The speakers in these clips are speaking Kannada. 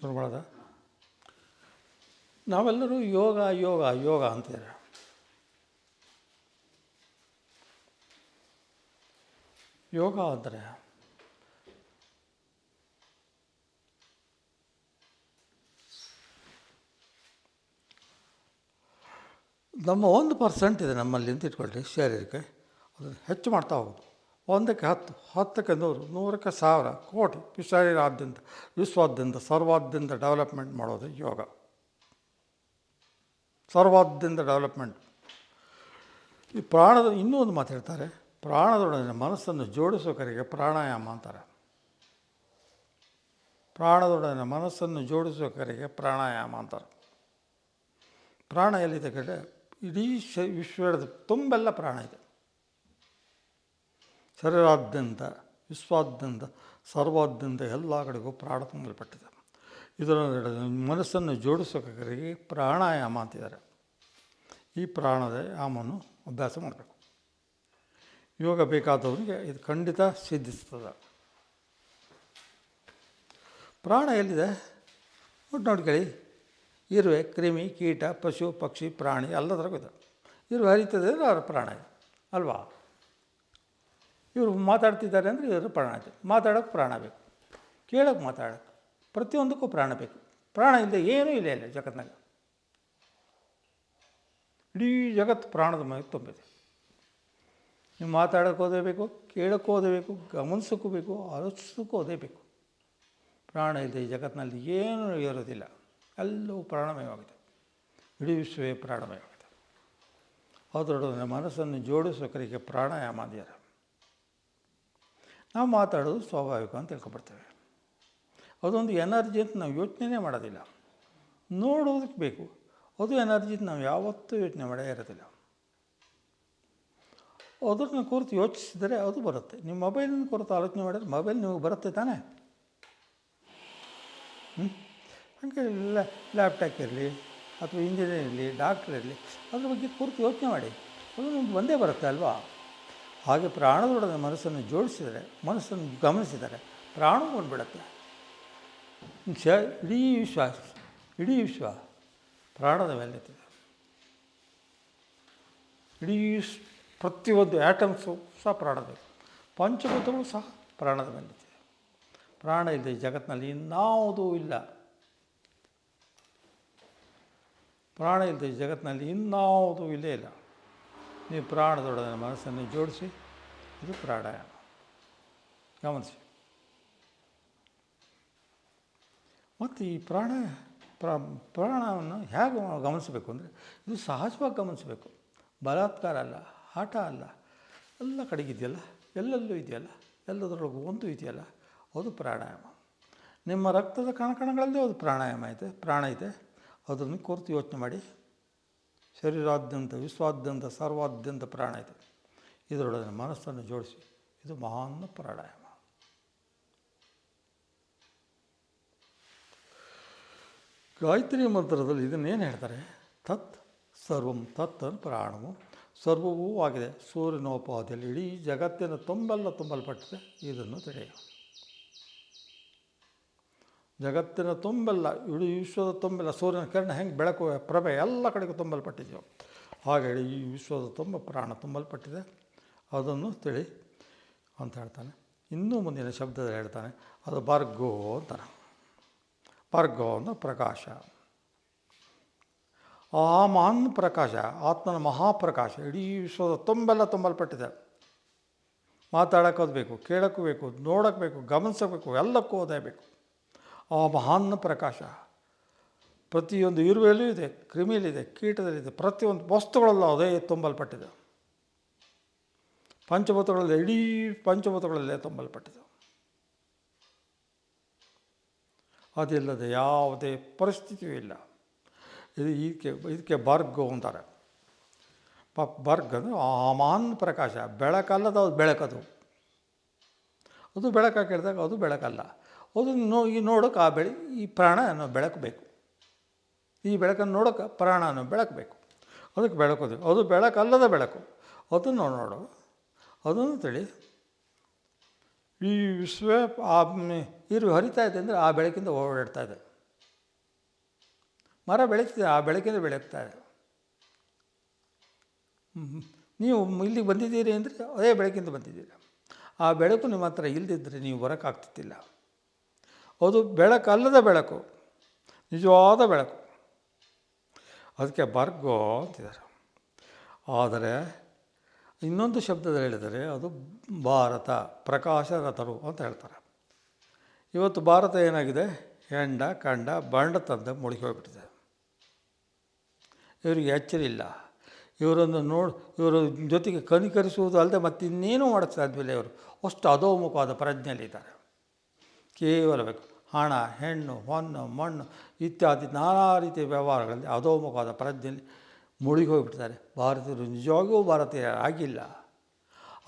ಶುರು ಮಾಡೋದ? ನಾವೆಲ್ಲರೂ ಯೋಗ ಯೋಗ ಯೋಗ ಅಂತೀರ. ಯೋಗ ಅಂದರೆ ನಮ್ಮ 1% ಇದೆ ನಮ್ಮಲ್ಲಿ ಅಂತ ಇಟ್ಕೊಳ್ಳಿ ಶಾರೀರಿಕ. ಅದನ್ನು ಹೆಚ್ಚು ಮಾಡ್ತಾ ಹೋಗೋದು. 1ಕ್ಕೆ 10, 10ಕ್ಕೆ 100, 100ಕ್ಕೆ 1000 ಕೋಟಿ ಶರೀರಾದ್ಯಂತ ವಿಶ್ವಾದ್ಯಂತ ಸರ್ವಾದ್ಯಂತ ಡೆವಲಪ್ಮೆಂಟ್ ಮಾಡೋದು ಯೋಗ. ಸರ್ವಾದ್ಯಂತ ಡೆವಲಪ್ಮೆಂಟ್. ಈ ಪ್ರಾಣದ ಇನ್ನೂ ಒಂದು ಮಾತು ಹೇಳ್ತಾರೆ, ಪ್ರಾಣದೊಡನೆ ಮನಸ್ಸನ್ನು ಜೋಡಿಸೋಕರಿಗೆ ಪ್ರಾಣಾಯಾಮ ಅಂತಾರೆ. ಪ್ರಾಣದೊಡನೆ ಮನಸ್ಸನ್ನು ಜೋಡಿಸೋಕರಿಗೆ ಪ್ರಾಣಾಯಾಮ ಅಂತಾರೆ. ಪ್ರಾಣ ಎಲ್ಲಿದೆ ಕಡೆ ಇಡೀ ವಿಶ್ವದ ತುಂಬೆಲ್ಲ ಪ್ರಾಣ ಇದೆ. ಶರೀರಾದ್ಯಂತ ವಿಶ್ವಾದ್ಯಂತ ಸರ್ವಾದ್ಯಂತ ಎಲ್ಲ ಕಡೆಗೂ ಪ್ರಾಣ ತುಂಬಲ್ಪಟ್ಟಿದೆ. ಇದರ ಮನಸ್ಸನ್ನು ಜೋಡಿಸೋಕರಿಗೆ ಪ್ರಾಣಾಯಾಮ ಅಂತಿದ್ದಾರೆ. ಈ ಪ್ರಾಣಾಯಾಮವನ್ನು ಅಭ್ಯಾಸ ಮಾಡಬೇಕು. ಯೋಗ ಬೇಕಾದವರಿಗೆ ಇದು ಖಂಡಿತ ಸಿದ್ಧಿಸ್ತದೆ. ಪ್ರಾಣ ಎಲ್ಲಿದೆ ನೋಡ್ಕೊಳ್ಳಿ. ಇರುವೆ, ಕ್ರಿಮಿ, ಕೀಟ, ಪಶು, ಪಕ್ಷಿ, ಪ್ರಾಣಿ ಎಲ್ಲದರಾಗೂ ಇದೆ. ಇರುವೆ ಹರಿತದೆ ಅಂದರೆ ಅವರ ಪ್ರಾಣ ಇದೆ ಅಲ್ವಾ? ಇವರು ಮಾತಾಡ್ತಿದ್ದಾರೆ ಅಂದರೆ ಇವರು ಪ್ರಾಣ ಇದೆ. ಮಾತಾಡೋಕ್ಕೆ ಪ್ರಾಣ ಬೇಕು, ಕೇಳೋಕ್ಕೆ ಮಾತಾಡೋಕ್ಕೆ ಪ್ರತಿಯೊಂದಕ್ಕೂ ಪ್ರಾಣ ಬೇಕು. ಪ್ರಾಣ ಇಲ್ಲದೆ ಏನೂ ಇಲ್ಲ ಇಲ್ಲ ಜಗತ್ತಿನಾಗ. ಇಡೀ ಜಗತ್ತು ಪ್ರಾಣದ ಮೇಲೆ ತುಂಬಿದೆ. ನೀವು ಮಾತಾಡೋಕ್ಕೆ ಓದಬೇಕು, ಕೇಳೋಕ್ಕೂ ಓದಬೇಕು, ಗಮನಿಸೋಕ್ಕೂ ಬೇಕು, ಆಲೋಚಿಸೋಕ್ಕೂ ಓದಬೇಕು. ಪ್ರಾಣ ಇದೆ ಈ ಜಗತ್ತಿನಲ್ಲಿ ಏನೂ ಇರೋದಿಲ್ಲ, ಎಲ್ಲವೂ ಪ್ರಾಣಮಯವಾಗಿದೆ. ಇಡೀ ವಿಶ್ವವೇ ಪ್ರಾಣಮಯವಾಗಿದೆ. ಅದರೊಡನೆ ಮನಸ್ಸನ್ನು ಜೋಡಿಸೋಕರಿಗೆ ಪ್ರಾಣಾಯಾಮ ಅಂದಿದ್ದಾರೆ. ನಾವು ಮಾತಾಡೋದು ಸ್ವಾಭಾವಿಕ ಅಂತ ತಿಳ್ಕೊಬರ್ತೇವೆ. ಅದೊಂದು ಎನರ್ಜಿ ಅಂತ ನಾವು ಯೋಚನೆ ಮಾಡೋದಿಲ್ಲ, ನೋಡೋದಕ್ಕೆ ಬೇಕು. ಅದು ಎನರ್ಜಿ ಅಂತ ನಾವು ಯಾವತ್ತೂ ಯೋಚನೆ ಮಾಡೇ ಇರೋದಿಲ್ಲ. ಅದನ್ನು ಕುರಿತು ಯೋಚಿಸಿದರೆ ಅದು ಬರುತ್ತೆ. ನಿಮ್ಮ ಮೊಬೈಲನ್ನು ಕುರಿತು ಆಲೋಚನೆ ಮಾಡಿದ್ರೆ ಮೊಬೈಲ್ ನಿಮಗೆ ಬರುತ್ತೆ ತಾನೇ. ಹಾಗೆ ಲ್ಯಾಪ್ಟಾಪ್ ಇರಲಿ ಅಥವಾ ಇಂಜಿನಿಯರ್ ಇರಲಿ, ಡಾಕ್ಟ್ರ್ ಇರಲಿ, ಅದ್ರ ಬಗ್ಗೆ ಕುರಿತು ಯೋಚನೆ ಮಾಡಿ, ಅದು ನಿಮ್ಗೆ ಒಂದೇ ಬರುತ್ತೆ ಅಲ್ವಾ? ಹಾಗೆ ಪ್ರಾಣದೊಡನೆ ಮನಸ್ಸನ್ನು ಜೋಡಿಸಿದರೆ, ಮನಸ್ಸನ್ನು ಗಮನಿಸಿದರೆ ಪ್ರಾಣವೂ ಬಂದುಬಿಡುತ್ತೆ. ಇಡೀ ವಿಶ್ವ ಪ್ರಾಣದ ಮೇಲೆ ನಿಂತಿದೆ. ಇಡೀ ಪ್ರತಿಯೊಂದು ಆ್ಯಟಮ್ಸು ಸಹ ಪ್ರಾಣದ, ಪಂಚಭೂತಗಳು ಸಹ ಪ್ರಾಣದ ಮೇಲೆ ನಿಂತಿದೆ. ಪ್ರಾಣ ಇಲ್ಲದೆ ಜಗತ್ತಿನಲ್ಲಿ ಇನ್ಯಾವುದೂ ಇಲ್ಲ. ಪ್ರಾಣ ಇಲ್ಲದೆ ಜಗತ್ತಿನಲ್ಲಿ ಇನ್ಯಾವುದೂ ಇಲ್ಲೇ ಇಲ್ಲ. ನೀವು ಪ್ರಾಣದೊಡನೆ ಮನಸ್ಸನ್ನು ಜೋಡಿಸಿ, ಇದು ಪ್ರಾಣಾಯಾಮ. ಗಮನಿಸಿ. ಮತ್ತು ಈ ಪ್ರಾಣವನ್ನು ಹೇಗೆ ಗಮನಿಸಬೇಕು ಅಂದರೆ, ಇದು ಸಹಜವಾಗಿ ಗಮನಿಸಬೇಕು. ಬಲಾತ್ಕಾರ ಅಲ್ಲ, ಆಟ ಅಲ್ಲ. ಎಲ್ಲ ಕಡೆಗಿದೆಯಲ್ಲ, ಎಲ್ಲೆಲ್ಲೂ ಇದೆಯಲ್ಲ, ಎಲ್ಲದರೊಳಗೂ ಒಂದು ಇದೆಯಲ್ಲ, ಅದು ಪ್ರಾಣಾಯಾಮ. ನಿಮ್ಮ ರಕ್ತದ ಕಣಕಣಗಳಲ್ಲಿ ಅದು ಪ್ರಾಣಾಯಾಮ ಇದೆ, ಪ್ರಾಣ ಇದೆ. ಅದನ್ನು ಕುರಿತು ಯೋಚನೆ ಮಾಡಿ. ಶರೀರಾದ್ಯಂತ ವಿಶ್ವಾದ್ಯಂತ ಸರ್ವಾದ್ಯಂತ ಪ್ರಾಣ ಇದೆ. ಇದರೊಡನೆ ಮನಸ್ಸನ್ನು ಜೋಡಿಸಿ, ಇದು ಮಹಾನ್ ಪ್ರಾಣಾಯಾಮ. ಗಾಯತ್ರಿ ಮಂತ್ರದಲ್ಲಿ ಇದನ್ನೇನು ಹೇಳ್ತಾರೆ? ತತ್ ಸರ್ವಂ, ತತ್ ಪ್ರಾಣವು ಸರ್ವವೂ ಆಗಿದೆ. ಸೂರ್ಯನೋಪಾದಿಯಲ್ಲಿ ಇಡೀ ಜಗತ್ತಿನ ತುಂಬಲ್ಪಟ್ಟಿದೆ. ಇದನ್ನು ತಿಳಿಯ. ಜಗತ್ತಿನ ತುಂಬೆಲ್ಲ, ಇಡೀ ವಿಶ್ವದ ತುಂಬೆಲ್ಲ ಸೂರ್ಯನ ಕಿರಣ ಹೆಂಗೆ ಬೆಳಕು ಪ್ರಭೆ ಎಲ್ಲ ಕಡೆಗೂ ತುಂಬಲ್ಪಟ್ಟಿದೆಯೋ ಹಾಗೆ ಈ ವಿಶ್ವದ ತುಂಬ ಪ್ರಾಣ ತುಂಬಲ್ಪಟ್ಟಿದೆ. ಅದನ್ನು ತಿಳಿ ಅಂತ ಹೇಳ್ತಾನೆ. ಇನ್ನೂ ಮುಂದಿನ ಶಬ್ದದಲ್ಲಿ ಹೇಳ್ತಾನೆ, ಅದು ಭಾರ್ಗೋ ಅಂತಾನೆ. ಭಾರ್ಗೋ ಅಂದರೆ ಪ್ರಕಾಶ. ಆ ಮಹಾನ್ ಪ್ರಕಾಶ, ಆತ್ಮನ ಮಹಾಪ್ರಕಾಶ ಇಡೀ ವಿಶ್ವದ ತುಂಬೆಲ್ಲ ತುಂಬಲ್ಪಟ್ಟಿದೆ. ಮಾತಾಡೋಕ್ಕೆ ಓದಬೇಕು, ಕೇಳೋಕ್ಕೂ ಬೇಕು, ನೋಡೋಕ್ಕೆ ಬೇಕು, ಗಮನಿಸಬೇಕು, ಎಲ್ಲಕ್ಕೂ ಓದಬೇಕು. ಆ ಮಹಾನ್ ಪ್ರಕಾಶ ಪ್ರತಿಯೊಂದು ಇರುವೆಯಲ್ಲೂ ಇದೆ, ಕ್ರಿಮಿಯಲ್ಲಿದೆ, ಕೀಟದಲ್ಲಿದೆ, ಪ್ರತಿಯೊಂದು ವಸ್ತುಗಳಲ್ಲೂ ಅದೇ ತುಂಬಲ್ಪಟ್ಟಿದೆ. ಪಂಚಭೂತಗಳಲ್ಲಿ, ಇಡೀ ಪಂಚಭೂತಗಳಲ್ಲೇ ತುಂಬಲ್ಪಟ್ಟಿದೆ. ಅದಿಲ್ಲದೆ ಯಾವುದೇ ಪರಿಸ್ಥಿತಿಯೂ ಇಲ್ಲ. ಇದಕ್ಕೆ ಬರ್ಗು ಅಂತಾರೆ. ಬರ್ಗ್ ಅಂದರೆ ಆ ಮಹಾನ್ ಪ್ರಕಾಶ. ಬೆಳಕಲ್ಲದ ಅದು ಬೆಳಕದು. ಅದು ಬೆಳಕಾಗಿ ಕೇಳಿದಾಗ ಅದು ಬೆಳಕಲ್ಲ. ಅದು ಈ ನೋಡೋಕೆ ಈ ಪ್ರಾಣ ಅನ್ನೋ ಬೆಳಕು ಬೇಕು. ಈ ಬೆಳಕನ್ನು ನೋಡೋಕೆ ಪ್ರಾಣ ಅನ್ನೋ ಬೆಳಕು ಬೇಕು. ಅದಕ್ಕೆ ಬೆಳಕೋದು. ಅದು ಬೆಳಕಲ್ಲದ ಬೆಳಕು. ಅದನ್ನು ನೋಡು, ಅದನ್ನು ತಿಳಿ. ಈ ವಿಶ್ವ ಇರು ಹರಿತಾ ಇದೆ ಅಂದರೆ ಆ ಬೆಳಕಿಂದ ಓಡಾಡ್ತಾ ಇದೆ. ಮರ ಬೆಳೀತದೆ, ಆ ಬೆಳಕಿಂದ ಬೆಳಗ್ತಾರೆ. ನೀವು ಇಲ್ಲಿಗೆ ಬಂದಿದ್ದೀರಿ ಅಂದರೆ ಅದೇ ಬೆಳಕಿಂದ ಬಂದಿದ್ದೀರಿ. ಆ ಬೆಳಕು ನಿಮ್ಮ ಹತ್ರ ಇಲ್ಲದಿದ್ದರೆ ನೀವು ಬರೋಕ್ಕಾಗ್ತಿದ್ದಿಲ್ಲ. ಅದು ಬೆಳಕಲ್ಲದ ಬೆಳಕು, ನಿಜವಾದ ಬೆಳಕು. ಅದಕ್ಕೆ ಬರ್ಗೋ ಅಂತಿದ್ದಾರೆ. ಆದರೆ ಇನ್ನೊಂದು ಶಬ್ದದಲ್ಲಿ ಹೇಳಿದರೆ ಅದು ಭಾರತ, ಪ್ರಕಾಶ ರಥರು ಅಂತ ಹೇಳ್ತಾರೆ. ಇವತ್ತು ಭಾರತ ಏನಾಗಿದೆ, ಹೆಂಡ ಕಂಡ ಬಂಡ ತಂದು ಮುಳುಗಿ ಹೋಗ್ಬಿಟ್ಟಿದೆ. ಇವರಿಗೆ ಎಚ್ಚರಿಲ್ಲ. ಇವರನ್ನು ಇವರ ಜೊತೆಗೆ ಕನಿಕರಿಸುವುದು ಅಲ್ಲದೆ ಮತ್ತು ಇನ್ನೇನೂ ಮಾಡೋಕ್ಕೆ ಸಾಧ್ಯವಿಲ್ಲ. ಇವರು ಅಷ್ಟು ಅಧೋಮುಖವಾದ ಪ್ರಜ್ಞೆಯಲ್ಲಿದ್ದಾರೆ. ಕೇವಲ ಬೇಕು ಹಣ, ಹೆಣ್ಣು, ಹೊನ್ನು, ಮಣ್ಣು ಇತ್ಯಾದಿ ನಾನಾ ರೀತಿಯ ವ್ಯವಹಾರಗಳಲ್ಲಿ ಅಧೋಮುಖವಾದ ಪ್ರಜ್ಞೆಯಲ್ಲಿ ಮುಳುಗಿ ಹೋಗಿಬಿಡ್ತಾರೆ. ಭಾರತೀಯರು ನಿಜವಾಗಿಯೂ ಭಾರತೀಯರಾಗಿಲ್ಲ.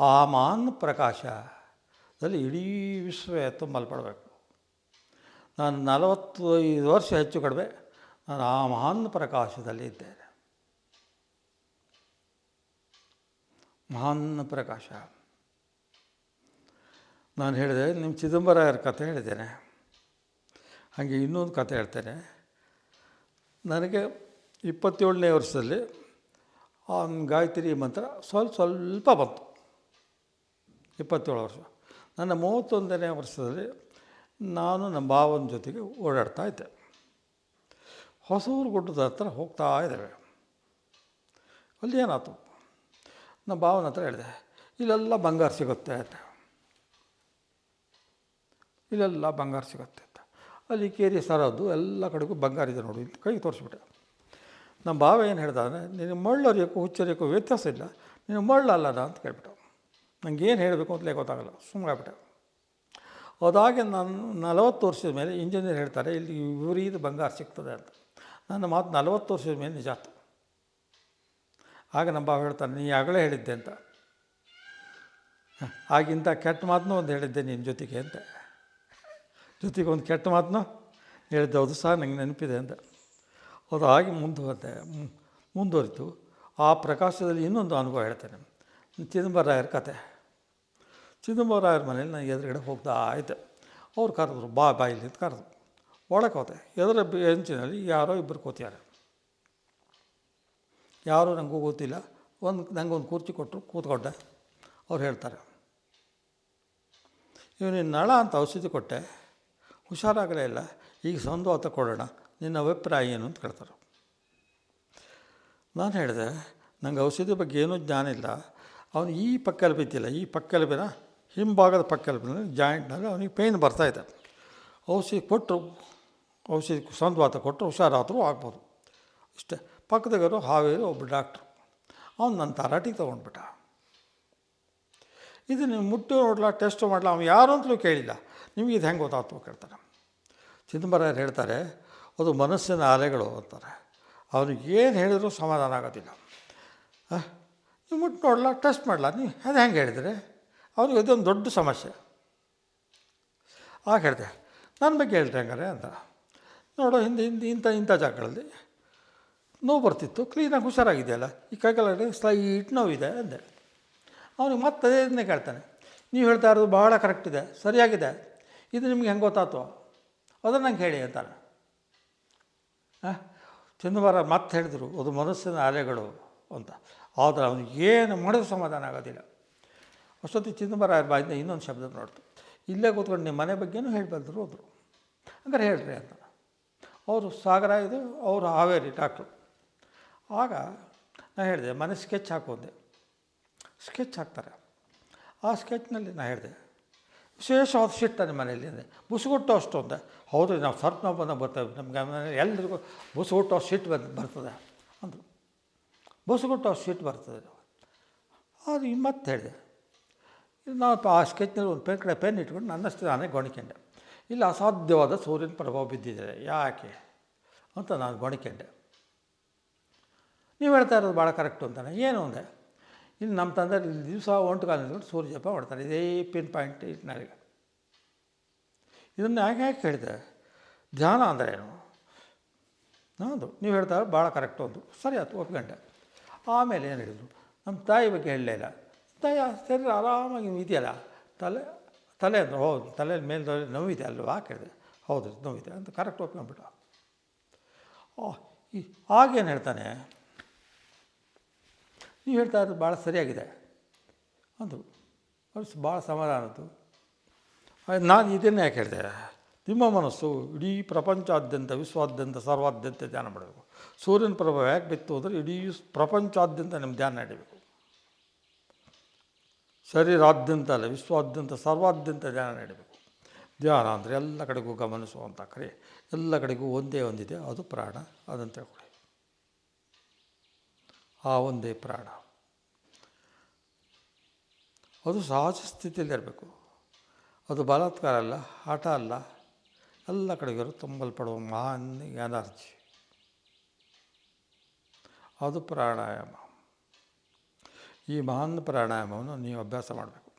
ಆ ಮಹಾನ್ ಪ್ರಕಾಶದಲ್ಲಿ ಇಡೀ ವಿಶ್ವವೇ ತುಂಬಲ್ಪಡಬೇಕು. ನಾನು 45 ವರ್ಷ ಹೆಚ್ಚು ಕಡಿಮೆ ನಾನು ಆ ಮಹಾನ್ ಪ್ರಕಾಶದಲ್ಲಿ ಇದ್ದೇನೆ. ಮಹಾನ್ ಪ್ರಕಾಶ. ನಾನು ಹೇಳಿದೆ, ನಿಮ್ಮ ಚಿದಂಬರಾಯರ ಕಥೆ ಹೇಳಿದ್ದೇನೆ. ಹಾಗೆ ಇನ್ನೊಂದು ಕಥೆ ಹೇಳ್ತೇನೆ. ನನಗೆ 27ನೇ ವರ್ಷದಲ್ಲಿ ಆ ಗಾಯತ್ರಿ ಮಂತ್ರ ಸ್ವಲ್ಪ ಬಂತು. 27 ವರ್ಷ. ನನ್ನ 31ನೇ ವರ್ಷದಲ್ಲಿ ನಾನು ನಮ್ಮ ಭಾವನ ಜೊತೆಗೆ ಓಡಾಡ್ತಾ ಇದ್ದೆ. ಹೊಸೂರು ಗುಡ್ಡದ ಹತ್ರ ಹೋಗ್ತಾ ಇದ್ದೇವೆ. ಅಲ್ಲಿ ಏನಾಯ್ತು, ನಮ್ಮ ಭಾವನ ಹತ್ರ ಹೇಳಿದೆ, ಇಲ್ಲೆಲ್ಲ ಬಂಗಾರ ಸಿಗುತ್ತೆ ಅಂತ. ಇಲ್ಲೆಲ್ಲ ಬಂಗಾರ ಸಿಗುತ್ತೆ ಅಂತ. ಅಲ್ಲಿ ಕೇರಿ ಸರದ್ದು ಎಲ್ಲ ಕಡೆಗೂ ಬಂಗಾರ ಇದೆ ನೋಡಿ ಅಂತ ಕೈ ತೋರಿಸ್ಬಿಟ್ಟೆ. ನಮ್ಮ ಭಾವ ಏನು ಹೇಳ್ದಾನೆ, ನಿನಗೆ ಮಳ್ಳರಿಯೋಕ್ಕೂ ಹುಚ್ಚರಿಯೋಕ್ಕೂ ವ್ಯತ್ಯಾಸ ಇಲ್ಲ, ನೀನು ಮಳ್ಳಲ್ಲದ ಅಂತ ಕೇಳ್ಬಿಟ್ಟು. ನನಗೇನು ಹೇಳಬೇಕು ಅಂತಲೇ ಗೊತ್ತಾಗಲ್ಲ, ಸುಮ್ಮನಾಗ್ಬಿಟ್ಟೆ. ಅದಾಗೆ ನಾನು 40 ವರ್ಷದ ಮೇಲೆ ಇಂಜಿನಿಯರ್ ಹೇಳ್ತಾರೆ ಇಲ್ಲಿ ವಿಪರೀತ ಬಂಗಾರ ಸಿಗ್ತದೆ ಅಂತ. ನನ್ನ ಮಾತು 40 ವರ್ಷದ ಮೇಲೆ ನಿಜ ಆಯ್ತು. ಆಗ ನಮ್ಮ ಭಾವ ಹೇಳ್ತಾನೆ, ನೀ ಆಗಲೇ ಹೇಳಿದ್ದೆ ಅಂತ. ಆಗಿಂತ ಕೆಟ್ಟ ಮಾತನ್ನೂ ಒಂದು ಹೇಳಿದ್ದೆ ನಿನ್ನ ಜೊತೆಗೆ ಅಂತ. ಜೊತೆಗೆ ಒಂದು ಕೆಟ್ಟ ಮಾತನ್ನೂ ಹೇಳಿದ್ದೆ, ಅದು ಸಹ ನನಗೆ ನೆನಪಿದೆ ಅಂತ. ಅದು ಹಾಗೆ ಮುಂದುವರಿತು. ಆ ಪ್ರಕಾಶದಲ್ಲಿ ಇನ್ನೊಂದು ಅನುಭವ ಹೇಳ್ತೇನೆ. ಚಿದಂಬರಾಯರ ಕತೆ. ಚಿದಂಬರಾಯರ ಮನೇಲಿ ನಾನು ಎದುರುಗಡೆ ಹೋಗ್ತಾ ಇದ್ದೆ. ಅವ್ರು ಕರೆದ್ರು, ಬಾ ಇಲ್ಲಿ ಅಂತ ಕರೆದ್ರು. ಒಳಗೆ ಹೋದೆ. ಎದುರ ಬೆಂಚಿನಲ್ಲಿ ಯಾರೋ ಇಬ್ಬರು ಕೂತಿದ್ದಾರೆ. ಯಾರೂ ನನಗೂ ಗೊತ್ತಿಲ್ಲ. ನನಗೊಂದು ಕುರ್ಚಿ ಕೊಟ್ಟರು, ಕೂತ್ಕೊಂಡೆ. ಅವ್ರು ಹೇಳ್ತಾರೆ, ಇವನಿಗೆ ನಳ ಅಂತ ಔಷಧಿ ಕೊಟ್ಟೆ, ಹುಷಾರಾಗಲೇ ಇಲ್ಲ, ಈಗ ಸಂದು ಕೊಡೋಣ, ನಿನ್ನ ಅಭಿಪ್ರಾಯ ಏನು ಅಂತ ಕೇಳ್ತಾರೆ. ನಾನು ಹೇಳಿದೆ, ನನಗೆ ಔಷಧಿ ಬಗ್ಗೆ ಏನೂ ಜ್ಞಾನ ಇಲ್ಲ. ಅವನು ಈ ಪಕ್ಕೆಲು ಬಿದ್ದಿಲ್ಲ, ಈ ಪಕ್ಕೆಲುಬಿನ ಹಿಂಭಾಗದ ಪಕ್ಕೆಲುಬಿನ ಜಾಯಿಂಟ್ನಲ್ಲಿ ಅವನಿಗೆ ಪೇಯ್ನ್ ಬರ್ತಾಯಿದೆ. ಔಷಧಿ ಕೊಟ್ಟರು, ಔಷಧಿ ಸಂದ್ವಾತ ಕೊಟ್ಟರು, ಹುಷಾರಾದರೂ ಆಗ್ಬೋದು. ಇಷ್ಟೇ. ಪಕ್ಕದಾಗರು ಹಾವೇರಿ ಒಬ್ಬ ಡಾಕ್ಟ್ರು, ಅವನು ನನ್ನ ತರಾಟಿಗೆ ತೊಗೊಂಡ್ಬಿಟ್ಟ. ಇದು ನೀವು ಮುಟ್ಟು ನೋಡಲ, ಟೆಸ್ಟು ಮಾಡಲ, ಅವನು ಯಾರು ಅಂತಲೂ ಕೇಳಿಲ್ಲ. ನಿಮಗೆ ಇದು ಹೆಂಗೆ ಗೊತ್ತಾಗ್ತು ಕೇಳ್ತಾರೆ. ಚಿದಂಬರಾಯರು ಹೇಳ್ತಾರೆ, ಅದು ಮನಸ್ಸಿನ ಅಲೆಗಳು ಅಂತಾರೆ. ಅವ್ರಿಗೆ ಏನು ಹೇಳಿದರೂ ಸಮಾಧಾನ ಆಗೋದಿಲ್ಲ. ನೀವು ಮುಟ್ಟು ನೋಡಲ್ಲ, ಟೆಸ್ಟ್ ಮಾಡಲ, ನೀವು ಅದು ಹೆಂಗೆ ಹೇಳಿದರೆ ಅವ್ರಿಗೆ ಅದೊಂದು ದೊಡ್ಡ ಸಮಸ್ಯೆ. ಆಗ ಹೇಳಿದೆ, ನನ್ನ ಬಗ್ಗೆ ಹೇಳ್ರಿ ಹಂಗಾರೆ ಅಂತ. ನೋಡೋ ಹಿಂದೆ ಇಂಥ ಜಾಗಗಳಲ್ಲಿ ನೋವು ಬರ್ತಿತ್ತು, ಕ್ಲೀನಾಗಿ ಹುಷಾರಾಗಿದೆಯಲ್ಲ, ಈ ಕೈಕಾಲ ಸ್ಲೈಟ್ ನೋವಿದೆ ಅಂದೆ. ಅವನಿಗೆ ಮತ್ತೆ ಅದನ್ನೇ ಕೇಳ್ತಾನೆ, ನೀವು ಹೇಳ್ತಾ ಇರೋದು ಭಾಳ ಕರೆಕ್ಟ್ ಇದೆ, ಸರಿಯಾಗಿದೆ, ಇದು ನಿಮ್ಗೆ ಹೆಂಗೆ ಗೊತ್ತಾಯ್ತು ಅದನ್ನು ನಂಗೆ ಹೇಳಿ ಅಂತಾನೆ. ಚಿದಂಬರ ಮತ್ತೆ ಹೇಳಿದರು, ಅದು ಮನಸ್ಸಿನ ಅಲೆಗಳು ಅಂತ. ಆದರೆ ಅವನಿಗೆ ಏನು ಮಾಡಿದ್ರು ಸಮಾಧಾನ ಆಗೋದಿಲ್ಲ. ಅಷ್ಟೊತ್ತಿಗೆ ಚಿದಂಬರಾಯರ ಬಾಯಿಂದ ಇನ್ನೊಂದು ಶಬ್ದ ನೋಡ್ತು. ಇಲ್ಲೇ ಕೂತ್ಕೊಂಡು ನಿಮ್ಮ ಮನೆ ಬಗ್ಗೆನೂ ಹೇಳಿ ಬಂದರು ಹೋದರು. ಹಂಗಾರೆ ಹೇಳ್ರಿ ಅಂತ. ಅವರು ಸಾಗರ, ಇದು ಅವರು ಹಾವೇರಿ ಡಾಕ್ಟ್ರು. ಆಗ ನಾನು ಹೇಳಿದೆ, ಮನೆ ಸ್ಕೆಚ್ ಹಾಕೋದೆ. ಸ್ಕೆಚ್ ಹಾಕ್ತಾರೆ. ಆ ಸ್ಕೆಚ್ನಲ್ಲಿ ನಾನು ಹೇಳಿದೆ, ವಿಶೇಷವಾದ ಸಿಟ್ಟು ನನ್ನ ಮನೆಯಲ್ಲಿ ಅಂದೆ. ಬುಸುಗುಟ್ಟು ಅಷ್ಟು ಅಂದೆ. ಹೌದು, ನಾವು ನಾವು ಬಂದಾಗ ಬರ್ತೇವೆ, ನಮಗೆ ಮನೇಲಿ ಎಲ್ರಿಗೂ ಬುಸುಗುಟ್ಟು ಸಿಟ್ಟು ಬರ್ತದೆ ಅಂದರು. ಬುಸುಗುಟ್ಟು ಸಿಟ್ಟು ಬರ್ತದೆ. ಅದು ಮತ್ತೆ ಹೇಳಿದೆ, ನಾವು ಆ ಸ್ಕೆಚ್ನಲ್ಲಿ ಒಂದು ಪೆನ್ ಇಟ್ಕೊಂಡು ನನ್ನಷ್ಟು ನಾನೇ ಗೊಣಿಕೊಂಡೆ. ಇಲ್ಲಿ ಅಸಾಧ್ಯವಾದ ಸೂರ್ಯನ ಪ್ರಭಾವ ಬಿದ್ದಿದೆ, ಯಾಕೆ ಅಂತ ನಾನು ಗೊಣಿಕೊಂಡೆ. ನೀವು ಹೇಳ್ತಾ ಇರೋದು ಭಾಳ ಕರೆಕ್ಟು ಅಂತಾನೆ. ಏನು ಅಂದೆ, ಇಲ್ಲಿ ನಮ್ಮ ತಂದೆ ದಿವಸ ಒಂಟು ಕಾಲ ನಿಂತ್ಕೊಂಡು ಸೂರ್ಯ ಜಪ ಮಾಡ್ತಾರೆ, ಇದೇ ಪಿನ್ ಪಾಯಿಂಟ್ ನನಗೆ. ಇದನ್ನು ಯಾಕೆ ಹೇಳಿದೆ, ಧ್ಯಾನ ಅಂದರೆ ಏನು ಹೌದು, ನೀವು ಹೇಳ್ತಾ ಭಾಳ ಕರೆಕ್ಟು ಅಂದು. ಸರಿ ಆಯ್ತು, ಒಪ್ಕೊಂಡೆ. ಆಮೇಲೆ ಏನು ಹೇಳಿದರು, ನಮ್ಮ ತಾಯಿ ಬಗ್ಗೆ ಹೇಳಲೇ ಇಲ್ಲ. ತಾಯಿ ಸರಿ ಆರಾಮಾಗಿ ಇದೆಯಲ್ಲ, ತಲೆ ಅಂದ್ರೆ ಹೌದು, ತಲೆ ಮೇಲೆ ನೋವಿದೆ ಅಲ್ವಾ ಕೇಳಿದೆ. ಹೌದು ನೋವಿದೆ ಅಂತ ಕರೆಕ್ಟ್ ಒಪ್ಕೊಂಡ್ಬಿಟ್ಟು. ಆಗೇನು ಹೇಳ್ತಾನೆ, ನೀವು ಹೇಳ್ತಾ ಇರೋದು ಭಾಳ ಸರಿಯಾಗಿದೆ ಅಂದರು. ಅದು ಭಾಳ ಸಮಾಧಾನದ್ದು. ನಾನು ಇದನ್ನೇ ಯಾಕೆ ಹೇಳಿದೆ, ನಿಮ್ಮ ಮನಸ್ಸು ಇಡೀ ಪ್ರಪಂಚಾದ್ಯಂತ, ವಿಶ್ವಾದ್ಯಂತ, ಸರ್ವಾದ್ಯಂತ ಧ್ಯಾನ ಮಾಡಬೇಕು. ಸೂರ್ಯನ ಪ್ರಭಾವ ಯಾಕೆ ಬಿತ್ತು ಅಂದರೆ ಇಡೀ ಪ್ರಪಂಚಾದ್ಯಂತ ನಿಮ್ಮ ಧ್ಯಾನ ನಡೀಬೇಕು. ಶರೀರಾದ್ಯಂತ ಅಲ್ಲ, ವಿಶ್ವಾದ್ಯಂತ, ಸರ್ವಾದ್ಯಂತ ಧ್ಯಾನ ನಡೀಬೇಕು. ಧ್ಯಾನ ಅಂದರೆ ಎಲ್ಲ ಕಡೆಗೂ ಗಮನಿಸುವಂಥ ಕ್ರಿಯೆ, ಎಲ್ಲ ಕಡೆಗೂ ಒಂದೇ ಒಂದಿದೆ, ಅದು ಪ್ರಾಣ. ಅದನ್ನು ತಿಳ್ಕೊಳ್ಳಿ. ಆ ಒಂದೇ ಪ್ರಾಣ, ಅದು ಸಹಜ ಸ್ಥಿತಿಯಲ್ಲಿರಬೇಕು. ಅದು ಬಲಾತ್ಕಾರ ಅಲ್ಲ, ಹಠ ಅಲ್ಲ, ಎಲ್ಲ ಕಡೆಗೂ ತುಂಬಲ್ಪಡುವ ಮಹಾನ್ ಎನರ್ಜಿ, ಅದು ಪ್ರಾಣಾಯಾಮ. ಈ ಮಹಾನ್ ಪ್ರಾಣಾಯಾಮವನ್ನು ನೀವು ಅಭ್ಯಾಸ ಮಾಡಬೇಕು.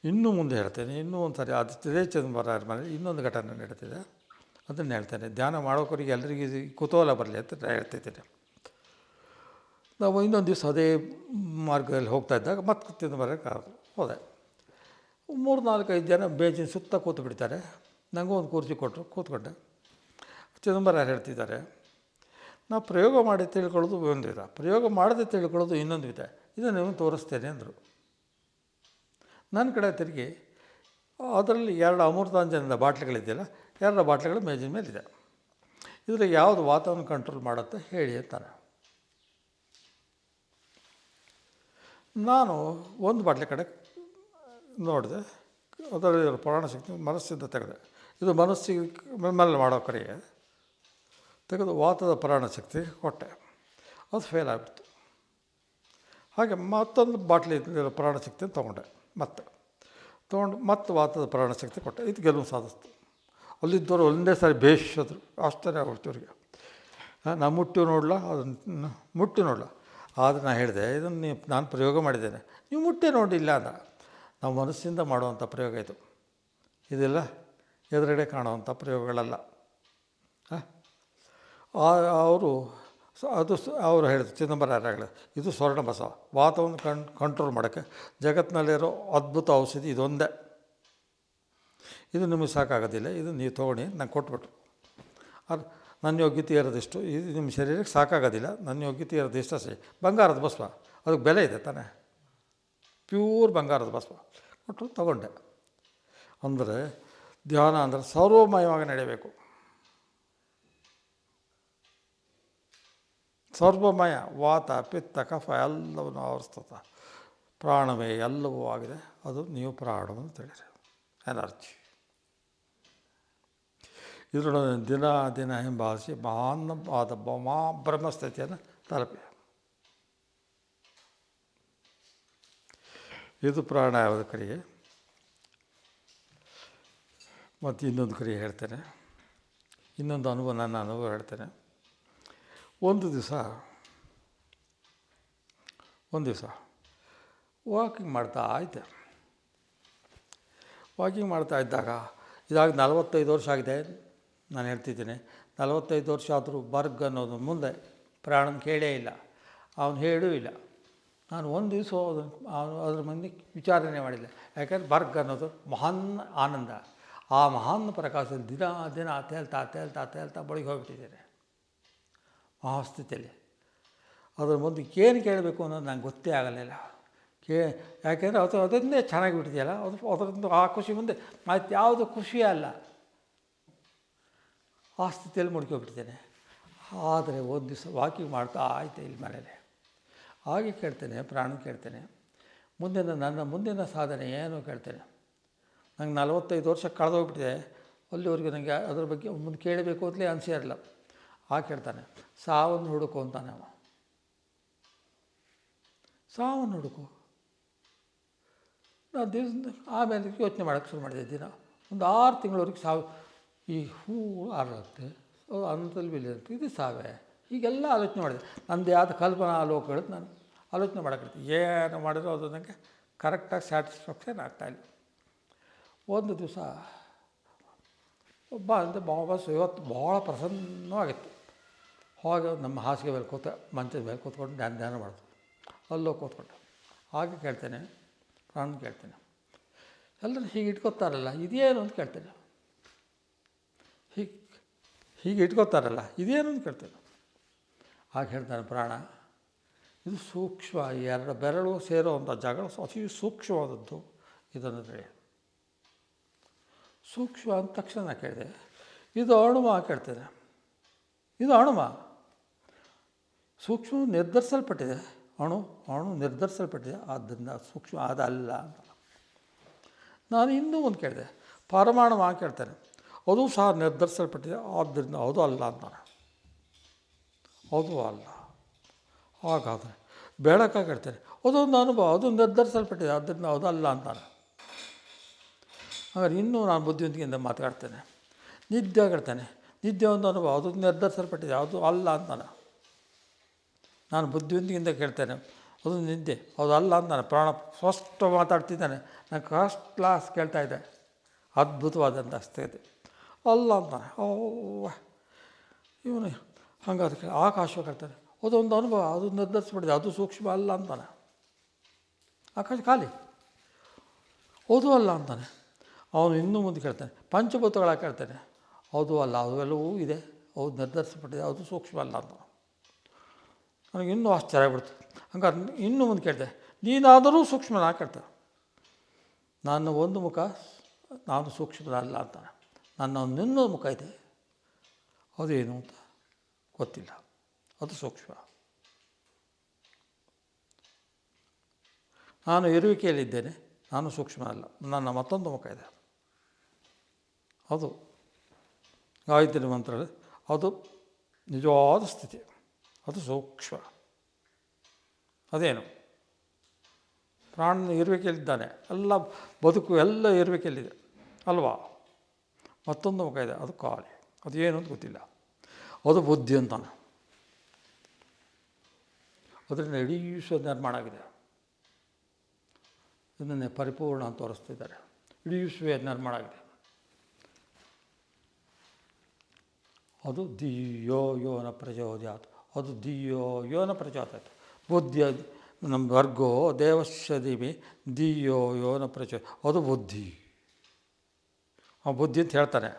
ಇನ್ನೂ ಮುಂದೆ ಹೇಳ್ತೇನೆ, ಇನ್ನೂ ಒಂದು ಸಾರಿ ಅದು ಚಿದಂಬರರ ಮನೆ ಇನ್ನೊಂದು ಘಟನೆ ನಡೀತಿದೆ, ಅದನ್ನು ಹೇಳ್ತೇನೆ. ಧ್ಯಾನ ಮಾಡೋಕರಿಗೆ ಎಲ್ಲರಿಗೂ ಕುತೂಹಲ ಬರಲಿ ಅಂತ ಹೇಳ್ತಿದ್ದೇನೆ. ನಾವು ಇನ್ನೊಂದು ದಿವಸ ಅದೇ ಮಾರ್ಗದಲ್ಲಿ ಹೋಗ್ತಾ ಇದ್ದಾಗ ಮತ್ತೆ ಚಿದಂಬರಕ್ಕೆ ಹೋದೆ. 3-4-5 ಜನ ಬೇಜಿನ ಸುತ್ತ ಕೂತು ಬಿಡ್ತಾರೆ. ನನಗೂ ಒಂದು ಕುರ್ಚಿ ಕೊಟ್ಟರು, ಕೂತ್ಕೊಂಡೆ. ಚಿದಂಬರ ಹೇಳ್ತಿದ್ದಾರೆ, ನಾವು ಪ್ರಯೋಗ ಮಾಡಿ ತಿಳ್ಕೊಳ್ಳೋದು ಒಂದು ವಿಧ, ಪ್ರಯೋಗ ಮಾಡದೆ ತಿಳ್ಕೊಳ್ಳೋದು ಇನ್ನೊಂದು ವಿಧ, ಇದನ್ನು ನೀವು ತೋರಿಸ್ತೇನೆ ಅಂದರು. ನನ್ನ ಕಡೆ ತಿರುಗಿ ಅದರಲ್ಲಿ 2 ಅಮೃತಾಂಜನದ ಬಾಟ್ಲಿಗಳಿದೆಯಲ್ಲ, 2 ಬಾಟ್ಲಿಗಳು ಮೇಜಿನ ಮೇಲಿದೆ. ಇದರಲ್ಲಿ ಯಾವುದು ವಾತಾವರಣ ಕಂಟ್ರೋಲ್ ಮಾಡುತ್ತೆ ಹೇಳಿ ಅಂತಾರೆ. ನಾನು ಒಂದು ಬಾಟ್ಲಿ ಕಡೆ ನೋಡಿದೆ, ಅದರಲ್ಲಿ ಪ್ರಾಣಶಕ್ತಿ ಮನಸ್ಸಿಂದ ತೆಗೆದೆ. ಇದು ಮನಸ್ಸಿಗೆ ಮೇಲೆ ಮಾಡೋ ಕ್ರಿಯೆ. ತೆಗೆದು ವಾತದ ಪ್ರಾಣಶಕ್ತಿ ಕೊಟ್ಟೆ, ಅದು ಫೇಲ್ ಆಗಿಬಿಡ್ತು. ಹಾಗೆ ಮತ್ತೊಂದು ಬಾಟ್ಲಿ ಪ್ರಾಣಶಕ್ತಿಯನ್ನು ತೊಗೊಂಡೆ, ತೊಗೊಂಡು ಮತ್ತೆ ವಾತದ ಪ್ರಾಣಶಕ್ತಿ ಕೊಟ್ಟೆ. ಇದು ಗೆಲುವು ಸಾಧಿಸ್ತು. ಅಲ್ಲಿದ್ದವರು ಒಂದೇ ಸಾರಿ ಬೇಷದ್ರು, ಆಶ್ಚರ್ಯ ಆಗ್ಬಿಡ್ತು ಇವರಿಗೆ. ನಾನು ಮುಟ್ಟಿ ನೋಡಲ. ಆದರೆ ನಾನು ಹೇಳಿದೆ, ಇದನ್ನು ನಾನು ಪ್ರಯೋಗ ಮಾಡಿದ್ದೇನೆ, ನೀವು ಮುಟ್ಟೆ ನೋಡಿಲ್ಲ ಅಂದ. ನಾವು ಮನಸ್ಸಿಂದ ಮಾಡುವಂಥ ಪ್ರಯೋಗ ಇದು, ಇದೆಲ್ಲ ಎದುರುಗಡೆ ಕಾಣುವಂಥ ಪ್ರಯೋಗಗಳಲ್ಲ. ಅವರು ಹೇಳಿದ್ರು, ಚಿದಂಬರ ಹೇಳಿದ್ರು, ಇದು ಸ್ವರ್ಣ ಬಸವ, ವಾತವನ್ನು ಕಂಟ್ರೋಲ್ ಮಾಡೋಕ್ಕೆ ಜಗತ್ತಿನಲ್ಲಿರೋ ಅದ್ಭುತ ಔಷಧಿ ಇದೊಂದೇ. ಇದು ನಿಮಗೆ ಸಾಕಾಗೋದಿಲ್ಲ, ಇದು ನೀವು ತೊಗೊಂಡು ನಂಗೆ ಕೊಟ್ಬಿಟ್ರು. ಅದು ನನ್ನ ಯೋಗ್ಯತೆ ಇರೋದಿಷ್ಟು, ಇದು ನಿಮ್ಮ ಶರೀರಕ್ಕೆ ಸಾಕಾಗೋದಿಲ್ಲ, ನನ್ನ ಯೋಗ್ಯತೆ ಇರೋದಿಷ್ಟು ಅಷ್ಟೇ. ಬಂಗಾರದ ಭಸ್ಮ, ಅದಕ್ಕೆ ಬೆಲೆ ಇದೆ ತಾನೇ, ಪ್ಯೂರ್ ಬಂಗಾರದ ಭಸ್ಮ ಕೊಟ್ಟರು, ತಗೊಂಡೆ. ಅಂದರೆ ಧ್ಯಾನ ಅಂದರೆ ಸರ್ವಮಯವಾಗಿ ನಡೆಯಬೇಕು. ಸರ್ವಮಯ, ವಾತ ಪಿತ್ತ ಕಫ ಎಲ್ಲವನ್ನು ಆವರಿಸ್ತದೆ, ಪ್ರಾಣವೇ ಎಲ್ಲವೂ ಆಗಿದೆ. ಅದು ನೀವು ಪ್ರಾಣವನ್ನು ತಿಳಿರಿ, ಎನರ್ಜಿ. ಇದರೊಡನೆ ದಿನ ಹಿಂಬಾಲಿಸಿ ಮಹಾನ್ನವಾದ ಬ್ರಹ್ಮಸ್ಥಿತಿಯನ್ನು ತಲುಪಿ. ಇದು ಪ್ರಾಣಾಯಾಮದ ಕ್ರಿಯೆ. ಮತ್ತು ಇನ್ನೊಂದು ಕ್ರಿಯೆ ಹೇಳ್ತೇನೆ, ಇನ್ನೊಂದು ಅನುಭವ, ನನ್ನ ಅನುಭವ ಹೇಳ್ತೇನೆ. ಒಂದು ದಿವಸ ವಾಕಿಂಗ್ ಮಾಡ್ತಾ ಇದ್ದಾಗ, ಇದಾಗ 45 ವರ್ಷ ಆಗಿದೆ ನಾನು ಹೇಳ್ತಿದ್ದೀನಿ. 45 ವರ್ಷ ಆದರೂ ಬರ್ಗ್ ಅನ್ನೋದು ಮುಂದೆ ಪ್ರಾಣನ ಕೇಳೇ ಇಲ್ಲ, ಅವನು ಹೇಳೂ ಇಲ್ಲ. ನಾನು ಒಂದು ದಿವಸ ಅದ್ರ ಮಂದಿ ವಿಚಾರಣೆ ಮಾಡಿಲ್ಲ. ಯಾಕೆಂದರೆ ಬರ್ಗ್ ಅನ್ನೋದು ಮಹಾನ್ ಆನಂದ. ಆ ಮಹಾನ್ ಪ್ರಕಾಶದಲ್ಲಿ ದಿನ ತೇಲ್ತಾ ಬಳಿಗೆ ಹೋಗ್ಬಿಟ್ಟಿದ್ದೇನೆ ಮಹಾಸ್ಥಿತಿಯಲ್ಲಿ. ಅದ್ರ ಮುಂದೆ ಏನು ಕೇಳಬೇಕು ಅನ್ನೋದು ನಂಗೆ ಗೊತ್ತೇ ಆಗಲಿಲ್ಲ. ಯಾಕೆಂದರೆ ಅದನ್ನೇ ಚೆನ್ನಾಗಿ ಬಿಟ್ಟಿದೆಯಲ್ಲ, ಅದರಿಂದ ಆ ಖುಷಿ ಮುಂದೆ ಮತ್ತು ಯಾವುದು ಖುಷಿಯೇ ಅಲ್ಲ, ಆ ಸ್ಥಿತಿಯಲ್ಲಿ ಮುಡ್ಕೊಬಿಟ್ಟಿದ್ದೇನೆ. ಆದರೆ ಒಂದು ದಿವಸ ವಾಕಿಂಗ್ ಮಾಡ್ತಾ ಆಯ್ತು ಇಲ್ಲಿ ಮನೇಲಿ. ಹಾಗೆ ಕೇಳ್ತೇನೆ, ಪ್ರಾಣ ಕೇಳ್ತೇನೆ, ನನ್ನ ಮುಂದಿನ ಸಾಧನೆ ಏನು ಕೇಳ್ತೇನೆ. ನಂಗೆ 45 ವರ್ಷ ಕಳೆದೋಗ್ಬಿಟ್ಟಿದೆ, ಅಲ್ಲಿವರೆಗೂ ನನಗೆ ಅದ್ರ ಬಗ್ಗೆ ಮುಂದೆ ಕೇಳಬೇಕು ಅಂತಲೇ ಅನಿಸೇ ಇರಲ್ಲ. ಕೇಳ್ತಾನೆ, ಸಾವನ್ನು ಹುಡುಕು ಅಂತಾನೆ ಅವ. ಸಾವನ್ನು ಹುಡುಕು. ನಾನು ಆಮೇಲೆ ಯೋಚನೆ ಮಾಡೋಕ್ಕೆ ಶುರು ಮಾಡಿದೆ. ದಿನ ಒಂದು 6 ತಿಂಗಳವರೆಗೆ ಈ ಹೂ ಆರುತ್ತೆ, ಅನ್ನದಲ್ಲಿ ಬೆಳೆಯುತ್ತೆ, ಇದು ಸಾವೇ, ಹೀಗೆಲ್ಲ ಆಲೋಚನೆ ಮಾಡಿದೆ. ನನ್ನದು ಯಾವುದು ಕಲ್ಪನಾ ಲೋಕಗಳು ನಾನು ಆಲೋಚನೆ ಮಾಡೋಕ್ಕೆ ಏನು ಮಾಡಿದ್ರು ಅದು ನನಗೆ ಕರೆಕ್ಟಾಗಿ ಸ್ಯಾಟಿಸ್ಫ್ಯಾಕ್ಷನ್ ಆಗ್ತಾಯಿಲ್ಲ. ಒಂದು ದಿವಸ ಇವತ್ತು ಭಾಳ ಪ್ರಸನ್ನವಾಗಿತ್ತು. ಹಾಗೆ ನಮ್ಮ ಹಾಸಿಗೆ ಮೇಲೆ ಮಂಚದ ಮೇಲೆ ಕೂತ್ಕೊಂಡು ಧ್ಯಾನ ಮಾಡೋದು. ಅಲ್ಲೋ ಕೂತ್ಕೊಂಡು ಹಾಗೆ ಕೇಳ್ತೇನೆ, ಪ್ರಾಣ ಕೇಳ್ತೇನೆ, ಎಲ್ಲರೂ ಹೀಗೆ ಇಟ್ಕೊತಾರಲ್ಲ, ಇದೇನು ಅಂತ ಕೇಳ್ತೇನೆ. ಹೀಗೆ ಇಟ್ಕೋತಾರಲ್ಲ, ಇದೇನು ಅಂತ ಕೇಳ್ತೇನೆ. ಆಗ ಹೇಳ್ತಾನೆ ಪ್ರಾಣ, ಇದು ಸೂಕ್ಷ್ಮ, ಎರಡು ಬೆರಳು ಸೇರುವಂಥ ಜಾಗ ಅತಿ ಸೂಕ್ಷ್ಮವಾದದ್ದು, ಇದನ್ನು ತಿಳಿ. ಸೂಕ್ಷ್ಮ ಅಂದ ತಕ್ಷಣ ನಾನು ಕೇಳಿದೆ, ಇದು ಅಣುಮ ಕೇಳ್ತೇನೆ. ಇದು ಅಣುಮ, ಸೂಕ್ಷ್ಮ ನಿರ್ಧರಿಸಲ್ಪಟ್ಟಿದೆ, ಅಣು ನಿರ್ಧರಿಸಲ್ಪಟ್ಟಿದೆ, ಆದ್ದರಿಂದ ಸೂಕ್ಷ್ಮ ಅದಲ್ಲ ಅಂತ. ನಾನು ಇನ್ನೂ ಒಂದು ಕೇಳಿದೆ, ಪರಮಾಣು ಕೇಳ್ತೇನೆ, ಅದು ಸಹ ನಿರ್ಧರಿಸಲ್ಪಟ್ಟಿದೆ, ಆದ್ದರಿಂದ ಅದು ಅಲ್ಲ ಅಂತಾನೆ. ಅದು ಅಲ್ಲ. ಹಾಗಾದರೆ ಬೆಳಕ ಕೇಳ್ತೇನೆ, ಅದೊಂದು ಅನುಭವ, ಅದು ನಿರ್ಧರಿಸಲ್ಪಟ್ಟಿದೆ, ಆದ್ದರಿಂದ ಅದು ಅಲ್ಲ ಅಂತಾನೆ. ಹಾಗಾದ್ರೆ ಇನ್ನೂ ನಾನು ಬುದ್ಧಿವಂತಿಕೆಯಿಂದ ಮಾತಾಡ್ತೇನೆ. ನಿದ್ದೆ ಕೇಳ್ತೇನೆ, ನಿದ್ದೆ ಒಂದು ಅನುಭವ, ಅದು ನಿರ್ಧರಿಸಲ್ಪಟ್ಟಿದೆ, ಅದು ಅಲ್ಲ ಅಂತಾನೆ. ನಾನು ಬುದ್ಧಿವಂತಿಕೆಯಿಂದ ಕೇಳ್ತೇನೆ, ಅದು ನಿದ್ದೆ, ಅದು ಅಲ್ಲ ಅಂತಾನೆ. ಪ್ರಾಣ ಸ್ಪಷ್ಟ ಮಾತಾಡ್ತಿದ್ದಾನೆ, ನಾನು ಫಸ್ಟ್ ಕ್ಲಾಸ್ ಕೇಳ್ತಾಯಿದ್ದೆ, ಅದ್ಭುತವಾದಂಥ ಸ್ಥಿತಿ. ಅಲ್ಲ ಅಂತಾನೆ. ಇವನು ಹಂಗಾದ್ರೆ ಆಕಾಶ ಕೇಳ್ತಾನೆ, ಅದೊಂದು ಅನುಭವ, ಅದು ನಿರ್ಧರಿಸ್ಬಿಟ್ಟಿದೆ, ಅದು ಸೂಕ್ಷ್ಮ ಅಲ್ಲ ಅಂತಾನೆ. ಆಕಾಶ ಖಾಲಿ, ಅದು ಅಲ್ಲ ಅಂತಾನೆ. ಅವನು ಇನ್ನೂ ಮುಂದೆ ಕೇಳ್ತಾನೆ, ಪಂಚಭೂತಗಳ ಕೇಳ್ತಾನೆ, ಅದು ಅಲ್ಲ, ಅದು ಎಲ್ಲವೂ ಇದೆ, ಅದು ನಿರ್ಧರಿಸಲ್ಪಟ್ಟಿದೆ, ಅದು ಸೂಕ್ಷ್ಮ ಅಲ್ಲ ಅಂತ. ನನಗೆ ಇನ್ನೂ ಆಶ್ಚರ್ಯ ಆಗ್ಬಿಡ್ತು. ಹಂಗಾರೆ ಇನ್ನೂ ಮುಂದೆ ಕೇಳ್ತೆ, ನೀನಾದರೂ ಸೂಕ್ಷ್ಮನ ಕೇಳ್ತಾನೆ. ನನ್ನ ಒಂದು ಮುಖ ನಾನು ಸೂಕ್ಷ್ಮನಲ್ಲ ಅಂತಾನೆ. ನನ್ನ ಇನ್ನೊಂದು ಮುಖ ಇದೆ, ಅದೇನು ಅಂತ ಗೊತ್ತಿಲ್ಲ, ಅದು ಸೂಕ್ಷ್ಮ. ನಾನು ಇರುವಿಕೆಯಲ್ಲಿದ್ದೇನೆ, ನಾನು ಸೂಕ್ಷ್ಮ ಅಲ್ಲ, ನನ್ನ ಮತ್ತೊಂದು ಮುಖ ಇದೆ, ಅದು ಗಾಯತ್ರಿ ಮಂತ್ರ, ಅದು ನಿಜವಾದ ಸ್ಥಿತಿ, ಅದು ಸೂಕ್ಷ್ಮ. ಅದೇನು? ಪ್ರಾಣನ ಇರುವಿಕೆಯಲ್ಲಿದ್ದಾನೆ, ಎಲ್ಲ ಬದುಕು ಎಲ್ಲ ಇರುವಿಕೆಯಲ್ಲಿದೆ ಅಲ್ವಾ. ಮತ್ತೊಂದು ಮುಖ ಇದೆ, ಅದು ಖಾಲಿ, ಅದು ಏನು ಅಂತ ಗೊತ್ತಿಲ್ಲ, ಅದು ಬುದ್ಧಿ ಅಂತಾನೆ. ಅದರಿಂದ ಇಡೀ ವಿಶ್ವ ನಿರ್ಮಾಣ ಆಗಿದೆ. ಇದನ್ನೇ ಪರಿಪೂರ್ಣ ಅಂತ ತೋರಿಸ್ತಿದ್ದಾರೆ. ಇಡೀ ವಿಶ್ವ ನಿರ್ಮಾಣ ಆಗಿದೆ. ಅದು ಧಿಯೋ ಯೋನ ಪ್ರಚೋದಯಾತ್, ಅದು ಧಿಯೋ ಯೋನ ಪ್ರಚೋದಯಾತ್. ಬುದ್ಧಿ ನಮ್ಮ ವರ್ಗೋ ದೇವಶ್ಯದಿಮಿ ಧಿಯೋ ಯೋನ ಪ್ರಚೋದ, ಅದು ಬುದ್ಧಿ. ಆ ಬುದ್ಧಿ ಅಂತ ಹೇಳ್ತಾನೆ,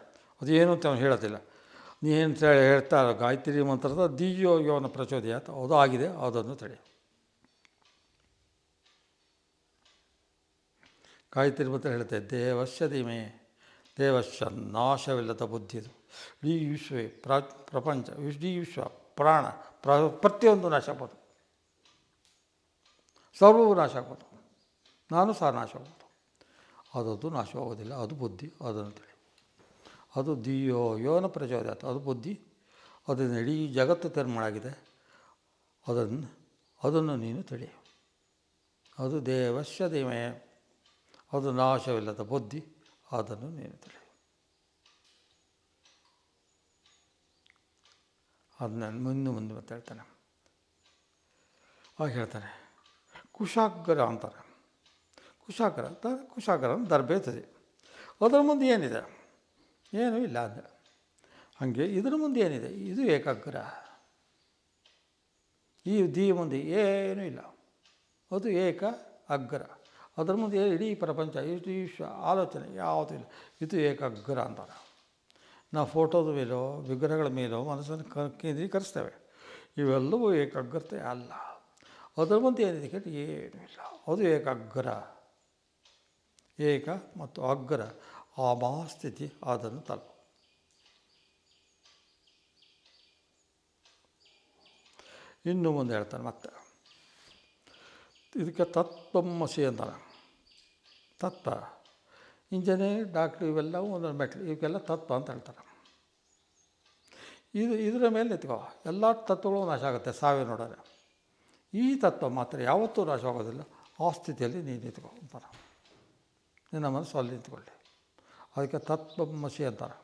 ಅದು ಏನು ಅಂತ ಅವನು ಹೇಳೋದಿಲ್ಲ. ನೀನು ಹೇಳ್ತಾರೆ ಗಾಯತ್ರಿ ಮಂತ್ರದ ಧಿಯೋ ಯೋನ ಪ್ರಚೋದಯಾತ್, ಅದು ಆಗಿದೆ, ಅದನ್ನು ತಡೆ. ಗಾಯತ್ರಿ ಮಂತ್ರ ಹೇಳ್ತೇವೆ, ದೇವಶ್ಯದಿಮೆ, ದೇವಶ್ಯ ನಾಶವಿಲ್ಲದ ಬುದ್ಧಿದು. ಇಡೀ ವಿಶ್ವವೇ ಪ್ರಪಂಚ, ಇಡೀ ವಿಶ್ವ, ಪ್ರಾಣ, ಪ್ರತಿಯೊಂದು ನಾಶ ಆಗ್ಬೋದು, ಸರ್ವವೂ ನಾಶ ಆಗ್ಬೋದು, ನಾನು ಸಹ ನಾಶ ಆಗ್ಬೋದು. ಅದದ್ದು ನಾಶವಾಗೋದಿಲ್ಲ, ಅದು ಬುದ್ಧಿ, ಅದನ್ನು ತಿಳಿ. ಅದು ಧಿಯೋ ಯೋನ ಪ್ರಚೋದಯಾತ್, ಅದು ಬುದ್ಧಿ, ಅದನ್ನು ಇಡೀ ಜಗತ್ತು ನಿರ್ಮಾಣ ಆಗಿದೆ, ಅದನ್ನು ನೀನು ತಿಳಿ. ಅದು ದೇವಶ್ಯ ಧೀಮೆ, ಅದು ನಾಶವಿಲ್ಲದ ಬುದ್ಧಿ, ಅದನ್ನು ನೀನು ತಿಳಿ. ಅದನ್ನ ಮುಂದೆ ಮಾತಾಡ್ತಾನೆ. ಆಗ ಹೇಳ್ತಾನೆ, ಕುಶಾಗ್ರ ಅಂತಾರೆ. ಕುಶಾಗ್ರ ದರ್ಬೆ ಇರ್ತದೆ, ಅದರ ಮುಂದೆ ಏನಿದೆ? ಏನೂ ಇಲ್ಲ ಅಂದ. ಹಾಗೆ ಇದರ ಮುಂದೆ ಏನಿದೆ? ಇದು ಏಕಾಗ್ರ. ಈ ಮುಂದೆ ಏನೂ ಇಲ್ಲ, ಅದು ಏಕ ಅಗ್ರ. ಅದರ ಮುಂದೆ ಇಡೀ ಪ್ರಪಂಚ, ಇಡೀ ವಿಶ್ವ ಆಲೋಚನೆ ಯಾವುದೂ ಇಲ್ಲ, ಇದು ಏಕಾಗ್ರ ಅಂತಾರೆ. ನಾವು ಫೋಟೋದ ಮೇಲೋ ವಿಗ್ರಹಗಳ ಮೇಲೋ ಮನಸ್ಸನ್ನು ಕೇಂದ್ರೀಕರಿಸ್ತೇವೆ, ಇವೆಲ್ಲವೂ ಏಕಾಗ್ರತೆ ಅಲ್ಲ. ಅದರ ಮುಂದೆ ಏನಿದೆ ಕೇಳಿ ಏನೂ ಇಲ್ಲ, ಅದು ಏಕಾಗ್ರ. ಏಕ ಮತ್ತು ಅಗ್ರ, ಆ ಮಹಾಸ್ಥಿತಿ, ಅದನ್ನು ತಲುಪು. ಇನ್ನು ಮುಂದೆ ಹೇಳ್ತಾನೆ ಮತ್ತೆ, ಇದಕ್ಕೆ ತತ್ವಮಸಿ ಅಂತಾನೆ. ತತ್ವ, ಇಂಜಿನಿಯರ್, ಡಾಕ್ಟ್ರು ಇವೆಲ್ಲವೂ ಒಂದೊಂದು ಮೆಟ್ಲು, ಇವಕ್ಕೆಲ್ಲ ತತ್ವ ಅಂತ ಹೇಳ್ತಾರೆ. ಇದರ ಮೇಲೆ ನಿಂತ್ಕೋ, ಎಲ್ಲ ತತ್ವಗಳು ನಾಶ ಆಗುತ್ತೆ ಸಾವೇ ನೋಡೋರೆ. ಈ ತತ್ವ ಮಾತ್ರ ಯಾವತ್ತೂ ನಾಶವಾಗೋದಿಲ್ಲ, ಆ ಸ್ಥಿತಿಯಲ್ಲಿ ನೀನು ನಿಂತ್ಕೋ ಅಂತಾರೆ. ನಿನ್ನ ಮನಸ್ಸು ಅಲ್ಲಿ ನಿಂತ್ಕೊಳ್ಳಿ, ಅದಕ್ಕೆ ತತ್ವಮಸಿ ಅಂತಾರೆ.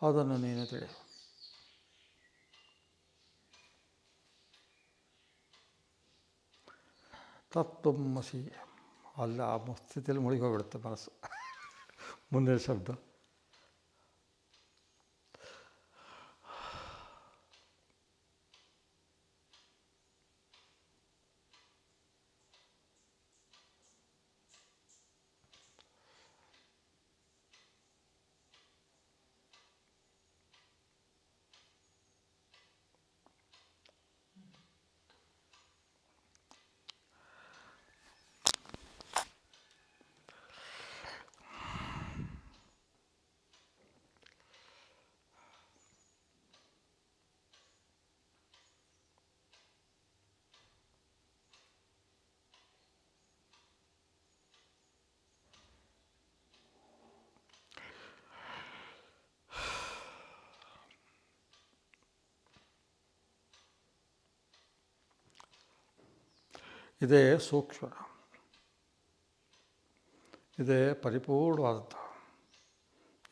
ಅದನ್ನು ನೀನು ತಿಳಿ. ತತ್ವಮಸಿ ಅಲ್ಲ, ಆ ಸ್ಥಿತಿಯಲ್ಲಿ ಮುಳುಗಿ ಹೋಗ್ಬಿಡುತ್ತೆ ಮನಸ್ಸು. ಮುಂದಿನ ಶಬ್ದ ಇದೇ ಸೂಕ್ಷ್ಮ, ಇದೇ ಪರಿಪೂರ್ಣವಾದದ್ದು.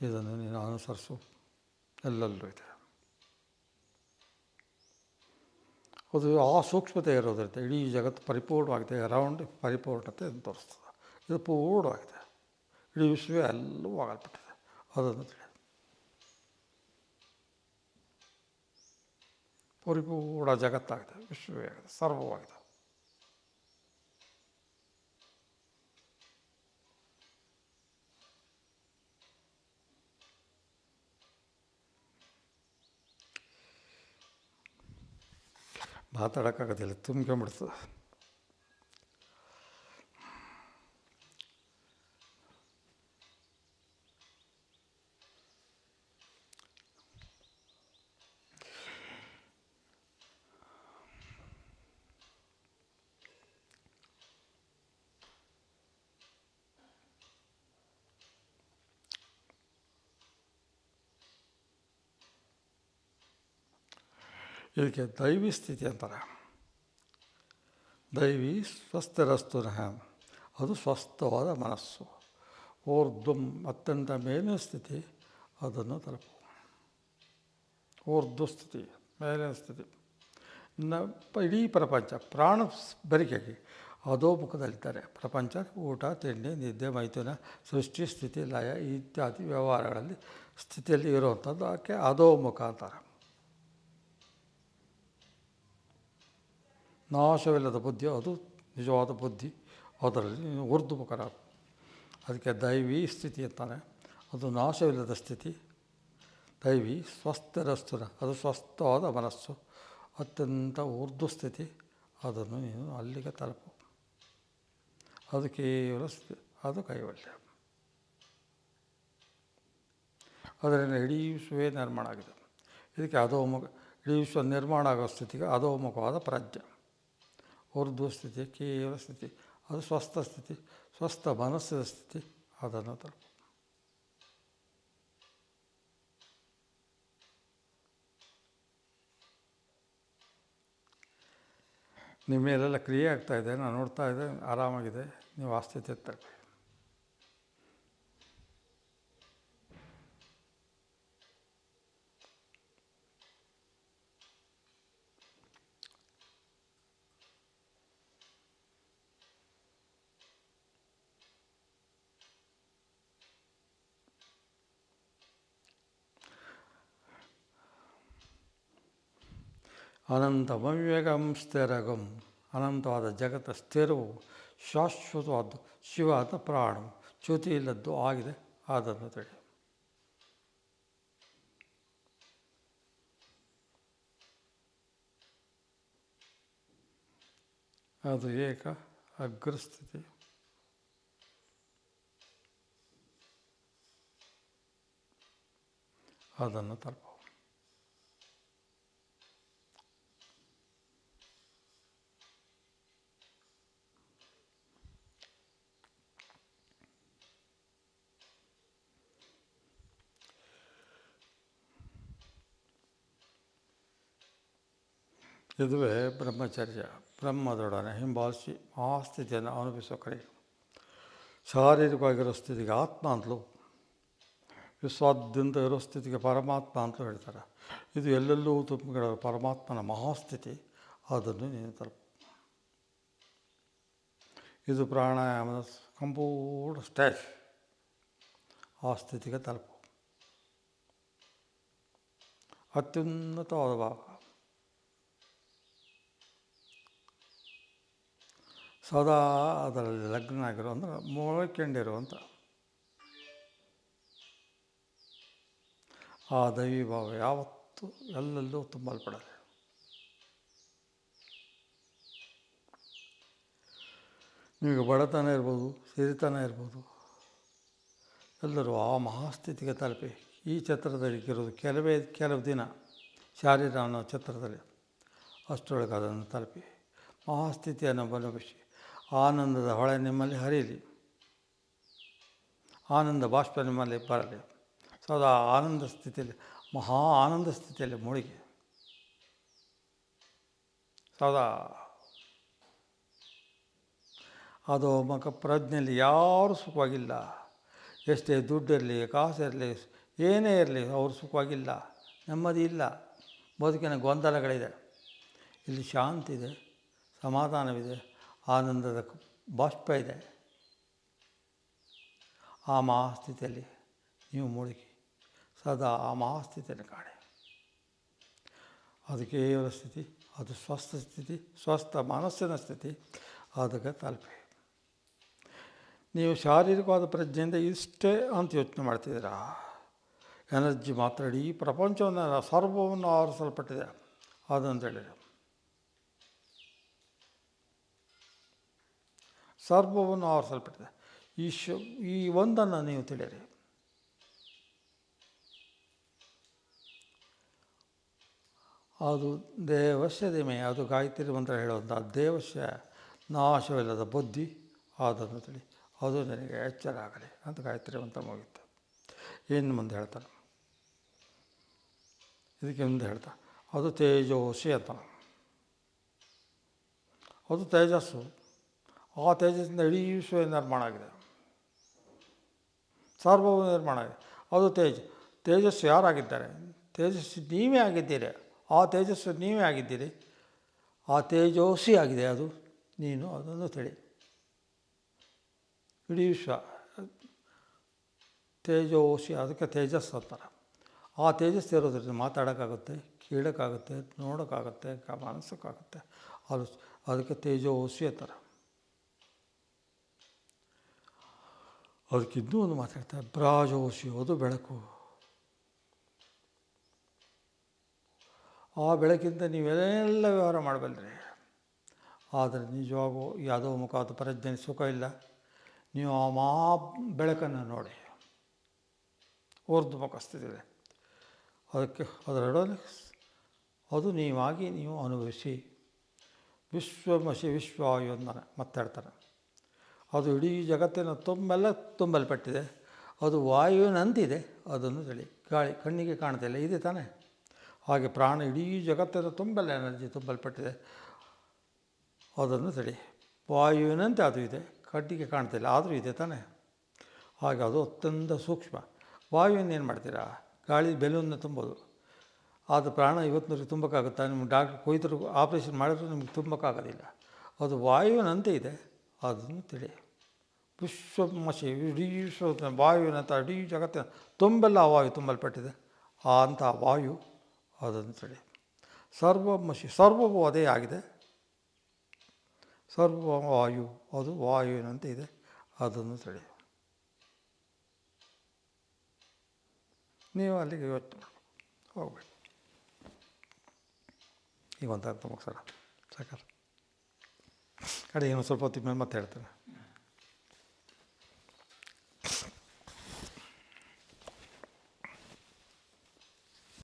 ಇದನ್ನು ನೀನು ಅನುಸರಿಸು, ಎಲ್ಲಲ್ಲೂ ಇದೆ. ಅದು ಆ ಸೂಕ್ಷ್ಮತೆ ಇರೋದ್ರಿಂದ ಇಡೀ ಜಗತ್ತು ಪರಿಪೂರ್ಣವಾಗಿದೆ. ಅರೌಂಡ್ ಪರಿಪೂರ್ಣತೆ ಅಂತ ತೋರಿಸ್ತದೆ. ಇದು ಪೂರ್ಣವಾಗಿದೆ, ಇಡೀ ವಿಶ್ವವೇ ಎಲ್ಲವೂ ಆಗಲ್ಪಟ್ಟಿದೆ. ಅದನ್ನು ತಿಳಿ ಪರಿಪೂರ್ಣ ಜಗತ್ತಾಗಿದೆ, ವಿಶ್ವವೇ ಆಗಿದೆ, ಸರ್ವವಾಗಿದೆ. ಮಾತಾಡೋಕ್ಕಾಗೋದಿಲ್ಲ, ತುಂಬ್ಕೊಂಬಿಡ್ತದೆ. ಇದಕ್ಕೆ ದೈವಿ ಸ್ಥಿತಿ ಅಂತಾರೆ. ದೈವಿ ಸ್ವಸ್ಥರಸ್ತುನಃ, ಅದು ಸ್ವಸ್ಥವಾದ ಮನಸ್ಸು. ಊರ್ಧ್ವಂ, ಅತ್ಯಂತ ಮೇಲಿನ ಸ್ಥಿತಿ, ಅದನ್ನು ತಲುಪು. ಊರ್ಧ್ವ ಸ್ಥಿತಿ, ಮೇಲಿನ ಸ್ಥಿತಿ. ಇನ್ನು ಇಡೀ ಪ್ರಪಂಚ ಪ್ರಾಣ ಬರಿಕೆಗೆ ಅಧೋಮುಖದಲ್ಲಿದ್ದಾರೆ. ಪ್ರಪಂಚ ಊಟ, ತಿಂಡಿ, ನಿದ್ದೆ, ಮೈಥುನ, ಸೃಷ್ಟಿ, ಸ್ಥಿತಿ, ಲಯ ಇತ್ಯಾದಿ ವ್ಯವಹಾರಗಳಲ್ಲಿ ಸ್ಥಿತಿಯಲ್ಲಿ ಇರುವಂಥದ್ದು ಅದಕ್ಕೆ ಅಧೋಮುಖ ಅಂತಾರೆ. ನಾಶವಿಲ್ಲದ ಬುದ್ಧಿ, ಅದು ನಿಜವಾದ ಬುದ್ಧಿ. ಅದರಲ್ಲಿ ಊರ್ಧ್ವಮುಖರ, ಅದಕ್ಕೆ ದೈವಿ ಸ್ಥಿತಿ ಅಂತಾನೆ. ಅದು ನಾಶವಿಲ್ಲದ ಸ್ಥಿತಿ. ದೈವಿ ಸ್ವಸ್ಥರಸ್ತುನ, ಅದು ಸ್ವಸ್ಥವಾದ ಮನಸ್ಸು, ಅತ್ಯಂತ ಊರ್ಧ್ವ ಸ್ಥಿತಿ. ಅದನ್ನು ನೀನು ಅಲ್ಲಿಗೆ ತಲುಪು. ಅದು ಕೇವಲ ಅದು ಕೈವಲ್ಯ. ಅದರಿಂದ ಇಡೀ ವಿಶ್ವವೇ ನಿರ್ಮಾಣ ಆಗಿದೆ. ಇದಕ್ಕೆ ಅಧೋಮುಖ, ಇಡೀ ವಿಶ್ವ ನಿರ್ಮಾಣ ಆಗೋ ಸ್ಥಿತಿಗೆ ಅಧೋಮುಖವಾದ ಪ್ರಜ್ಞೆ, ಊರ್ಧ್ವ ಸ್ಥಿತಿ, ಕೇವಲ ಸ್ಥಿತಿ. ಅದು ಸ್ವಸ್ಥ ಸ್ಥಿತಿ, ಸ್ವಸ್ಥ ಮನಸ್ಸಿನ ಸ್ಥಿತಿ. ಅದನ್ನು ತಲುಪು. ನಿಮ್ಮ ಮೇಲೆಲ್ಲ ಕ್ರಿಯೆ ಆಗ್ತಾಯಿದೆ, ನಾನು ನೋಡ್ತಾ ಇದ್ದೆ, ಆರಾಮಾಗಿದೆ. ನೀವು ಆ ಸ್ಥಿತಿ ತಲುಪಿ. ಅನಂತಮವ್ಯಗಂ ಸ್ಥಿರಗಂ, ಅನಂತವಾದ ಜಗತ್ತ ಸ್ಥಿರವು ಶಾಶ್ವತವಾದ್ದು ಶಿವ ಅಂತ ಪ್ರಾಣ, ಚ್ಯುತಿ ಇಲ್ಲದ್ದು ಆಗಿದೆ. ಅದನ್ನು ತಿಳಿ. ಅದು ಏಕ ಅಗ್ರಸ್ಥಿತಿ. ಅದನ್ನು ತಲುಪು. ಇದುವೇ ಬ್ರಹ್ಮಚರ್ಯ. ಬ್ರಹ್ಮದೊಡನೆ ಹಿಂಬಾಲಿಸಿ ಆ ಸ್ಥಿತಿಯನ್ನು ಅನುಭವಿಸೋ ಕಡೆ. ಶಾರೀರಿಕವಾಗಿರೋ ಸ್ಥಿತಿಗೆ ಆತ್ಮ ಅಂತಲೂ, ವಿಶ್ವಾದ್ಯಂತ ಇರೋ ಸ್ಥಿತಿಗೆ ಪರಮಾತ್ಮ ಅಂತಲೂ ಹೇಳ್ತಾರೆ. ಇದು ಎಲ್ಲೆಲ್ಲೂ ತುಂಬಿರೋ ಪರಮಾತ್ಮನ ಮಹಾಸ್ಥಿತಿ. ಅದನ್ನು ನೀನು ತಲುಪು. ಇದು ಪ್ರಾಣಾಯಾಮದ ಸಂಪೂರ್ಣ ಸ್ಟೇಜ್. ಆ ಸ್ಥಿತಿಗೆ ತಲುಪು. ಅತ್ಯುನ್ನತವಾದ ಭಾವ, ಸದಾ ಅದರಲ್ಲಿ ಲಗ್ನ ಆಗಿರೋ, ಅಂದರೆ ಮೊಳಕೊಂಡಿರುವಂಥ ಆ ದೈವಿ ಭಾವ ಯಾವತ್ತೂ ಎಲ್ಲೆಲ್ಲೂ ತುಂಬಲ್ಪಡದೆ. ನಿಮಗೆ ಬಡತನ ಇರ್ಬೋದು, ಸಿರಿತನ ಇರ್ಬೋದು, ಎಲ್ಲರೂ ಆ ಮಹಾಸ್ಥಿತಿಗೆ ತಲುಪಿ. ಈ ಛತ್ರದಲ್ಲಿ ಇರೋದು ಕೆಲವು ದಿನ, ಶಾರೀರ ಅನ್ನೋ ಛತ್ರದಲ್ಲಿ, ಅಷ್ಟರೊಳಗೆ ಅದನ್ನು ತಲುಪಿ ಮಹಾಸ್ಥಿತಿಯನ್ನು ಅನುಭವಿಸಿ ಆನಂದದ ಹೊಳೆ ನಿಮ್ಮಲ್ಲಿ ಹರಿಯಲಿ, ಆನಂದ ಬಾಷ್ಪ ನಿಮ್ಮಲ್ಲಿ ಬರಲಿ. ಸದಾ ಆನಂದ ಸ್ಥಿತಿಯಲ್ಲಿ, ಮಹಾ ಆನಂದ ಸ್ಥಿತಿಯಲ್ಲಿ ಮುಳುಗಿ ಸದಾ ಅದು ಮಕ ಪ್ರಜ್ಞೆಯಲ್ಲಿ ಯಾರೂ ಸುಖವಾಗಿಲ್ಲ. ಎಷ್ಟೇ ದುಡ್ಡಿರಲಿ, ಕಾಸಿರಲಿ, ಏನೇ ಇರಲಿ, ಅವರು ಸುಖವಾಗಿಲ್ಲ, ನೆಮ್ಮದಿ ಇಲ್ಲ, ಬದುಕಿನ ಗೊಂದಲಗಳಿದೆ. ಇಲ್ಲಿ ಶಾಂತಿ ಇದೆ, ಸಮಾಧಾನವಿದೆ, ಆನಂದದ ಬಾಷ್ಪ ಇದೆ. ಆ ಮಹಾಸ್ಥಿತಿಯಲ್ಲಿ ನೀವು ಮುಳುಗಿ ಸದಾ ಆ ಮಹಾಸ್ಥಿತಿಯನ್ನು ಕಾಣಿ. ಅದು ಕೇವಲ ಸ್ಥಿತಿ, ಅದು ಸ್ವಸ್ಥ ಸ್ಥಿತಿ, ಸ್ವಸ್ಥ ಮನಸ್ಸಿನ ಸ್ಥಿತಿ. ಅದಕ್ಕೆ ತಲುಪಿ. ನೀವು ಶಾರೀರಿಕವಾದ ಪ್ರಜ್ಞೆಯಿಂದ ಇಷ್ಟೇ ಅಂತ ಯೋಚನೆ ಮಾಡ್ತಿದ್ದೀರಾ. ಎನರ್ಜಿ ಮಾತ್ರ ಇಡೀ ಪ್ರಪಂಚವನ್ನು, ಸರ್ವವನ್ನು ಆವರಿಸಲ್ಪಟ್ಟಿದೆ. ಅದಂತೇಳಿ ಸರ್ವವನ್ನು ಆವರಿಸಲ್ಪಟ್ಟಿದೆ. ಈ ಒಂದನ್ನು ನೀವು ತಿಳಿಯಿರಿ. ಅದು ದೇವಶ್ಯ ಧಿಮೆಯ, ಅದು ಗಾಯತ್ರಿ ಮಂತ್ರ ಹೇಳುವಂಥ ದೇವಶ್ಯ ನಾಶವಿಲ್ಲದ ಬುದ್ಧಿ, ಅದನ್ನು ತಿಳಿ, ಅದು ನನಗೆ ಎಚ್ಚರ ಆಗಲಿ ಅಂತ ಗಾಯತ್ರಿ ಮಂತ್ರ ಮುಗಿತು. ಇನ್ನು ಮುಂದೆ ಹೇಳ್ತಾನೆ, ಇದಕ್ಕೆ ಮುಂದೆ ಹೇಳ್ತಾನೆ, ಅದು ತೇಜೋಸಿ ಅಂತ. ಅದು ತೇಜಸ್ಸು. ಆ ತೇಜಸ್ಸಿಂದ ಇಡೀ ವಿಶ್ವ ನಿರ್ಮಾಣ ಆಗಿದೆ, ಸರ್ವವು ನಿರ್ಮಾಣ ಆಗಿದೆ. ಅದು ತೇಜಸ್ಸು ಯಾರಾಗಿದ್ದಾರೆ? ತೇಜಸ್ಸು ನೀವೇ ಆಗಿದ್ದೀರಿ. ಆ ತೇಜಸ್ಸು ನೀವೇ ಆಗಿದ್ದೀರಿ. ಆ ತೇಜೋಸಿ ಆಗಿದೆ ಅದು ನೀನು, ಅದನ್ನು ತಿಳಿ. ಇಡೀ ವಿಶ್ವ ತೇಜೋಸಿ, ಅದಕ್ಕೆ ತೇಜಸ್ಸು ಅಂತಾರೆ. ಆ ತೇಜಸ್ಸು ಇರೋದ್ರಿಂದ ಮಾತಾಡೋಕ್ಕಾಗುತ್ತೆ, ಕೇಳೋಕ್ಕಾಗುತ್ತೆ, ನೋಡೋಕ್ಕಾಗುತ್ತೆ, ಮನಸ್ಸೋಕ್ಕಾಗುತ್ತೆ. ಅದಕ್ಕೆ ತೇಜೋಸಿ ಅಂತಾರೆ. ಅದಕ್ಕಿನ್ನೂ ಒಂದು ಮಾತಾಡ್ತಾರೆ, ಬ್ರಾಜೋಸಿ, ಅದು ಬೆಳಕು. ಆ ಬೆಳಕಿಂದ ನೀವೆಲ್ಲ ವ್ಯವಹಾರ ಮಾಡಬಲ್ಲರಿ. ಆದರೆ ನಿಜವಾಗೂ ಯಾವುದೋ ಮುಖಾದ ಪ್ರಜ್ಞೆ ಸುಖ ಇಲ್ಲ. ನೀವು ಆ ಬೆಳಕನ್ನು ನೋಡಿ, ಊರ್ಧ್ವ ಮುಖಸ್ಥಿತಿದೆ. ಅದಕ್ಕೆ ಅದರೊಡನೆ ಅದು ನೀವಾಗಿ ನೀವು ಅನುಭವಿಸಿ. ವಿಶ್ವಮಸಿ ವಿಶ್ವಾಯು ಅಂತ ಮಾತಾಡ್ತಾರೆ. ಅದು ಇಡೀ ಜಗತ್ತಿನ ತುಂಬೆಲ್ಲ ತುಂಬಲ್ಪಟ್ಟಿದೆ. ಅದು ವಾಯುವಿನಂತಿದೆ, ಅದನ್ನು ತಿಳಿ. ಗಾಳಿ ಕಣ್ಣಿಗೆ ಕಾಣ್ತಿಲ್ಲ, ಇದೆ ತಾನೇ? ಹಾಗೆ ಪ್ರಾಣ ಇಡೀ ಜಗತ್ತಿನ ತುಂಬೆಲ್ಲ ಎನರ್ಜಿ ತುಂಬಲ್ಪಟ್ಟಿದೆ, ಅದನ್ನು ತಿಳಿ. ವಾಯುವಿನಂತೆ ಅದು ಇದೆ, ಕಣ್ಣಿಗೆ ಕಾಣ್ತಿಲ್ಲ, ಆದರೂ ಇದೆ ತಾನೇ? ಹಾಗೆ ಅದು ಅತ್ಯಂತ ಸೂಕ್ಷ್ಮ. ವಾಯುವಿನ ಏನು ಮಾಡ್ತೀರಾ? ಗಾಳಿ ಬೆಲೂನ್ನ ತುಂಬೋದು. ಅದು ಪ್ರಾಣ ಇವತ್ತಿನವ್ರಿಗೆ ತುಂಬಕ್ಕಾಗುತ್ತಾ? ನಿಮ್ಗೆ ಡಾಕ್ಟ್ರ್ ಕೊಯ್ದರು ಆಪ್ರೇಷನ್ ಮಾಡಿದ್ರು ನಿಮ್ಗೆ ತುಂಬಕ್ಕಾಗೋದಿಲ್ಲ. ಅದು ವಾಯುವಿನಂತೆ ಇದೆ, ಅದನ್ನು ತಿಳಿ. ವಿಶ್ವಮಸಿ, ಇಡೀ ವಿಶ್ವ ವಾಯುವಿನಂತ ಇಡೀ ಜಗತ್ತಿನ ತುಂಬೆಲ್ಲ ಆ ವಾಯು ತುಂಬಲ್ಪಟ್ಟಿದೆ. ಅಂಥ ವಾಯು, ಅದನ್ನು ತಿಳಿ. ಸರ್ವಮಸಿ, ಸರ್ವವೂ ಅದೇ ಆಗಿದೆ. ಸರ್ವ ವಾಯು, ಅದು ವಾಯುವಿನಂತೆ ಇದೆ, ಅದನ್ನು ತಿಳಿ. ನೀವು ಅಲ್ಲಿಗೆ ಯೋಚನೆ ಮಾಡಬೇಕು, ಹೋಗ್ಬೇಕು. ಈಗ ಒಂದು ಅರ್ಥ ಮುಗಿಸೋಣ, ಸಾಕಾರ. ಕಡೆ ಇನ್ನೊಂದು ಸ್ವಲ್ಪ ಹೊತ್ತಿನ ಮೇಲೆ ಮತ್ತೆ ಹೇಳ್ತೇನೆ.